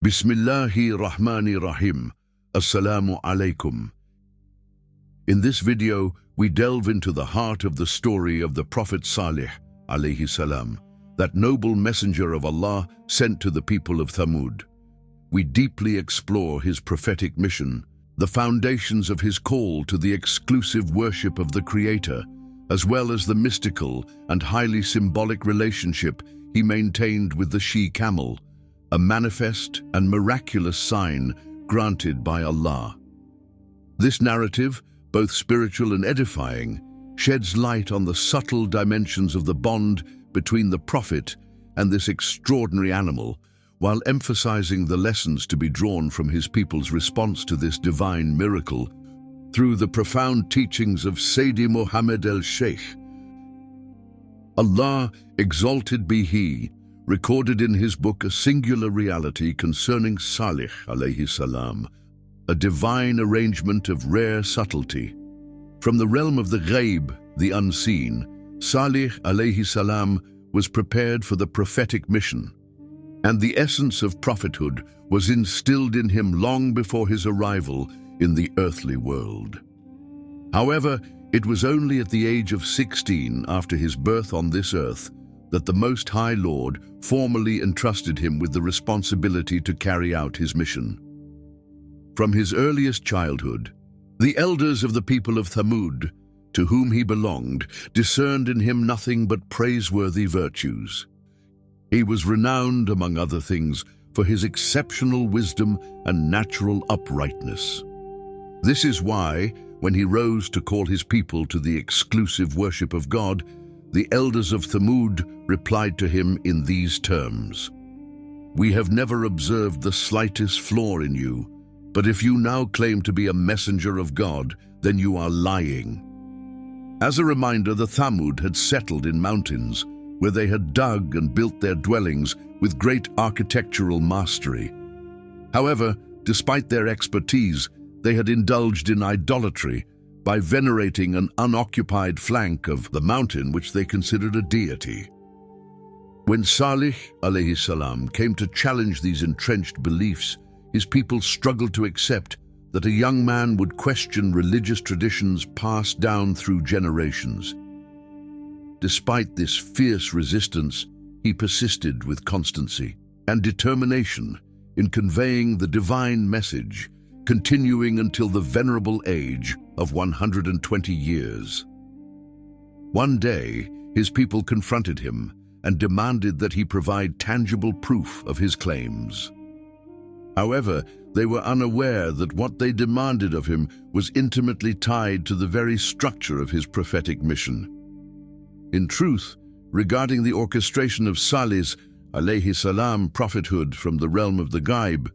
Bismillâhi Rahmâni Rahîm. As-Salâmu Alaykum. In this video, we delve into the heart of the story of the Prophet Ṣâlih, Aleyhi Salam, that noble messenger of Allah sent to the people of Thamud. We deeply explore his prophetic mission, the foundations of his call to the exclusive worship of the Creator, as well as the mystical and highly symbolic relationship he maintained with the she-camel, a manifest and miraculous sign granted by Allah. This narrative, both spiritual and edifying, sheds light on the subtle dimensions of the bond between the Prophet and this extraordinary animal, while emphasizing the lessons to be drawn from his people's response to this divine miracle through the profound teachings of Seydi Mouhamed El Sheikh. Allah, exalted be He, recorded in his book a singular reality concerning Salih Aleyhi Salam, a divine arrangement of rare subtlety. From the realm of the Ghaib, the unseen, Salih Aleyhi Salam was prepared for the prophetic mission, and the essence of prophethood was instilled in him long before his arrival in the earthly world. However, it was only at the age of 16, after his birth on this earth, that the Most High Lord formally entrusted him with the responsibility to carry out his mission. From his earliest childhood, the elders of the people of Thamud, to whom he belonged, discerned in him nothing but praiseworthy virtues. He was renowned, among other things, for his exceptional wisdom and natural uprightness. This is why, when he rose to call his people to the exclusive worship of God, the elders of Thamud replied to him in these terms: "We have never observed the slightest flaw in you, but if you now claim to be a messenger of God, then you are lying." As a reminder, the Thamud had settled in mountains, where they had dug and built their dwellings with great architectural mastery. However, despite their expertise, they had indulged in idolatry by venerating an unoccupied flank of the mountain which they considered a deity. When Salih alayhi salam came to challenge these entrenched beliefs, his people struggled to accept that a young man would question religious traditions passed down through generations. Despite this fierce resistance, he persisted with constancy and determination in conveying the divine message, continuing until the venerable age of 120 years. One day, his people confronted him and demanded that he provide tangible proof of his claims. However, they were unaware that what they demanded of him was intimately tied to the very structure of his prophetic mission. In truth, regarding the orchestration of Salih's alayhi salam prophethood from the realm of the Ghaib,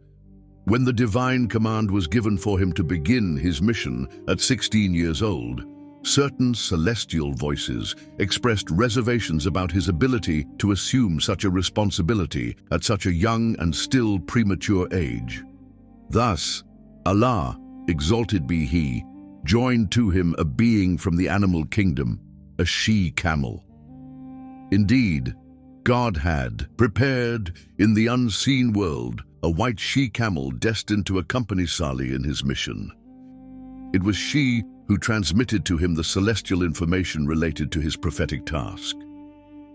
when the divine command was given for him to begin his mission at 16 years old, certain celestial voices expressed reservations about his ability to assume such a responsibility at such a young and still premature age. Thus, Allah, exalted be He, joined to him a being from the animal kingdom, a she-camel. Indeed, God had prepared in the unseen world a white she-camel destined to accompany Salih in his mission. It was she who transmitted to him the celestial information related to his prophetic task.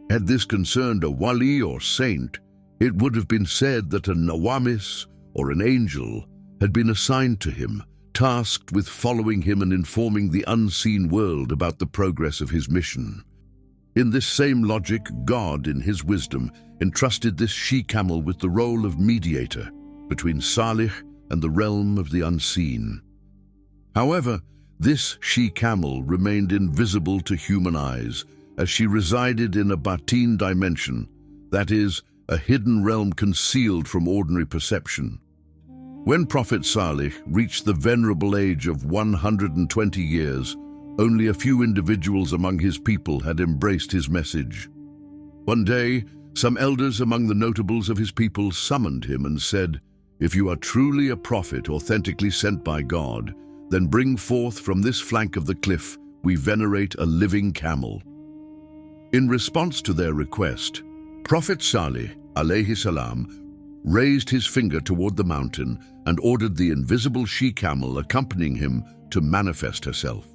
Had this concerned a wali or saint, it would have been said that a nawamis, or an angel, had been assigned to him, tasked with following him and informing the unseen world about the progress of his mission. In this same logic, God, in his wisdom, entrusted this she-camel with the role of mediator between Salih and the realm of the unseen. However, this she-camel remained invisible to human eyes, as she resided in a batin dimension, that is, a hidden realm concealed from ordinary perception. When Prophet Ṣâlih reached the venerable age of 120 years, only a few individuals among his people had embraced his message. One day, some elders among the notables of his people summoned him and said, "If you are truly a prophet authentically sent by God, then bring forth from this flank of the cliff we venerate a living camel." In response to their request, Prophet Ṣâlih alayhi salam raised his finger toward the mountain and ordered the invisible she-camel accompanying him to manifest herself.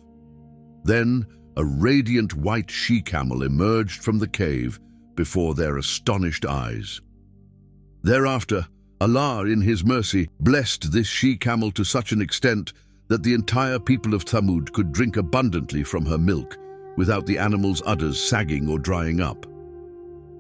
Then a radiant white she-camel emerged from the cave before their astonished eyes. Thereafter, Allah, in His mercy, blessed this she-camel to such an extent that the entire people of Thamud could drink abundantly from her milk without the animal's udders sagging or drying up.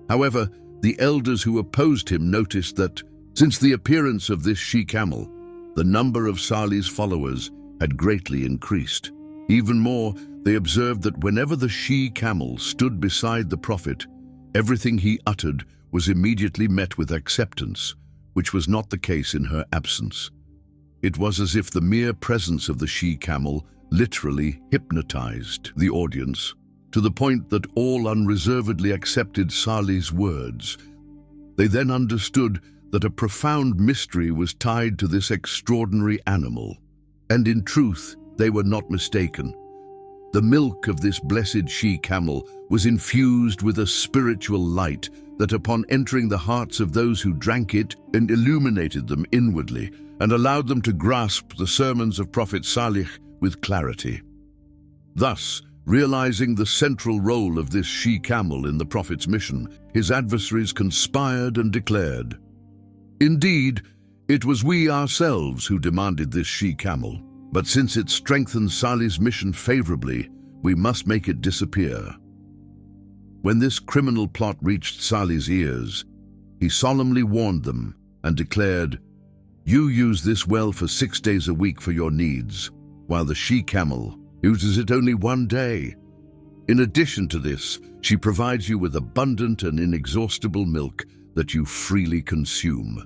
However, the elders who opposed him noticed that, since the appearance of this she-camel, the number of Salih's followers had greatly increased. Even more, they observed that whenever the she-camel stood beside the Prophet, everything he uttered was immediately met with acceptance, which was not the case in her absence. It was as if the mere presence of the she-camel literally hypnotized the audience, to the point that all unreservedly accepted Salih's words. They then understood that a profound mystery was tied to this extraordinary animal, and in truth, they were not mistaken. The milk of this blessed she-camel was infused with a spiritual light that, upon entering the hearts of those who drank it, and illuminated them inwardly and allowed them to grasp the sermons of Prophet Ṣâlih with clarity. Thus, realizing the central role of this she-camel in the Prophet's mission, his adversaries conspired and declared, "Indeed, it was we ourselves who demanded this she-camel, but since it strengthens Salih's mission favorably, we must make it disappear." When this criminal plot reached Salih's ears, he solemnly warned them and declared, "You use this well for 6 days a week for your needs, while the she-camel uses it only 1 day. In addition to this, she provides you with abundant and inexhaustible milk that you freely consume."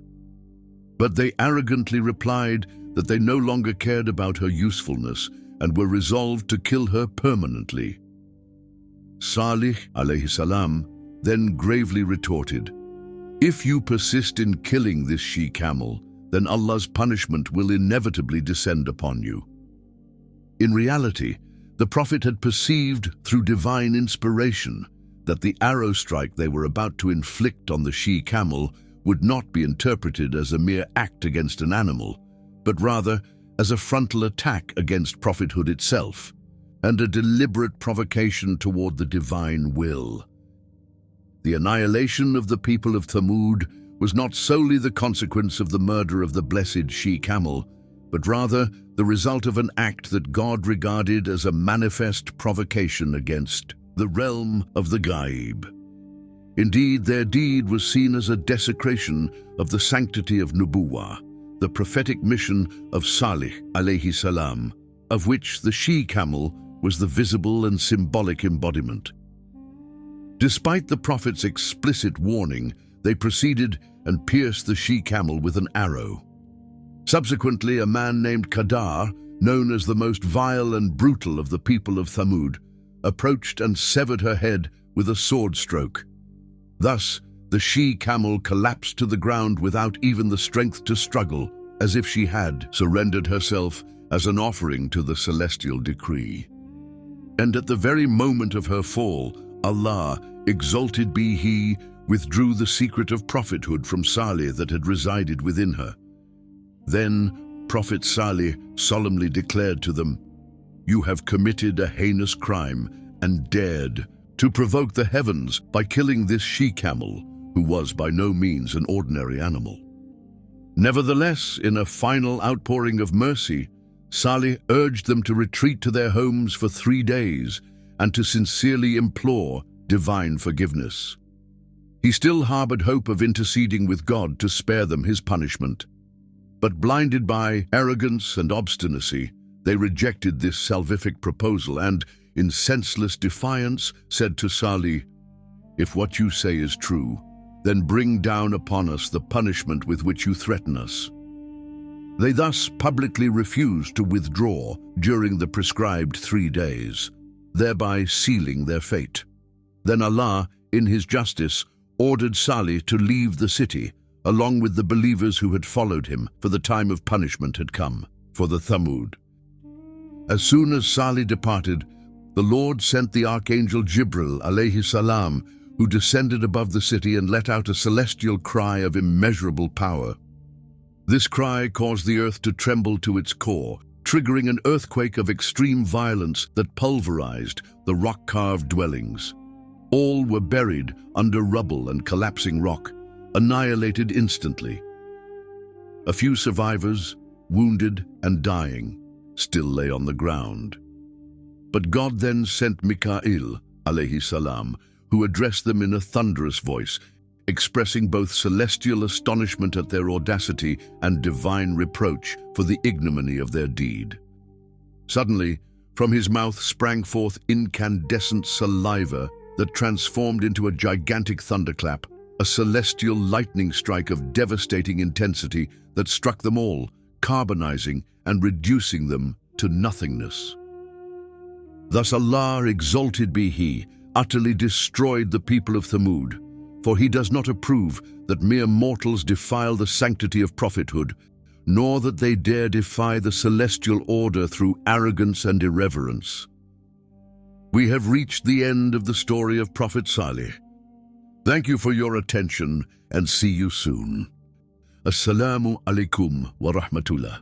But they arrogantly replied that they no longer cared about her usefulness and were resolved to kill her permanently. Salih, Aleyhi Salam, then gravely retorted, "If you persist in killing this she-camel, then Allah's punishment will inevitably descend upon you." In reality, the Prophet had perceived through divine inspiration that the arrow strike they were about to inflict on the she-camel would not be interpreted as a mere act against an animal, but rather as a frontal attack against prophethood itself, and a deliberate provocation toward the divine will. The annihilation of the people of Thamud was not solely the consequence of the murder of the blessed she-camel, but rather the result of an act that God regarded as a manifest provocation against the realm of the Ghaib. Indeed, their deed was seen as a desecration of the sanctity of Nubuwah, the prophetic mission of Salih, Aleyhi Salam, of which the she-camel was the visible and symbolic embodiment. Despite the Prophet's explicit warning, they proceeded and pierced the she-camel with an arrow. Subsequently, a man named Qadar, known as the most vile and brutal of the people of Thamud, approached and severed her head with a sword stroke. Thus, the she-camel collapsed to the ground without even the strength to struggle, as if she had surrendered herself as an offering to the celestial decree. And at the very moment of her fall, Allah, exalted be He, withdrew the secret of prophethood from Salih that had resided within her. Then Prophet Ṣâlih solemnly declared to them, "You have committed a heinous crime and dared to provoke the heavens by killing this she-camel, who was by no means an ordinary animal." Nevertheless, in a final outpouring of mercy, Salih urged them to retreat to their homes for 3 days and to sincerely implore divine forgiveness. He still harbored hope of interceding with God to spare them his punishment. But blinded by arrogance and obstinacy, they rejected this salvific proposal and, in senseless defiance, said to Salih, "If what you say is true, then bring down upon us the punishment with which you threaten us." They thus publicly refused to withdraw during the prescribed 3 days, thereby sealing their fate. Then Allah, in His justice, ordered Salih to leave the city, along with the believers who had followed him, for the time of punishment had come for the Thamud. As soon as Salih departed, the Lord sent the archangel Jibril, Aleyhi Salam, who descended above the city and let out a celestial cry of immeasurable power. This cry caused the earth to tremble to its core, triggering an earthquake of extreme violence that pulverized the rock-carved dwellings. All were buried under rubble and collapsing rock, annihilated instantly. A few survivors, wounded and dying, still lay on the ground. But God then sent Mikael, Aleyhi Salam, who addressed them in a thunderous voice, expressing both celestial astonishment at their audacity and divine reproach for the ignominy of their deed. Suddenly, from his mouth sprang forth incandescent saliva that transformed into a gigantic thunderclap, a celestial lightning strike of devastating intensity that struck them all, carbonizing and reducing them to nothingness. Thus Allah, exalted be He, utterly destroyed the people of Thamud, for He does not approve that mere mortals defile the sanctity of prophethood, nor that they dare defy the celestial order through arrogance and irreverence. We have reached the end of the story of Prophet Ṣâlih. Thank you for your attention and see you soon. As-Salâmu Alaykum wa Rahmatullah.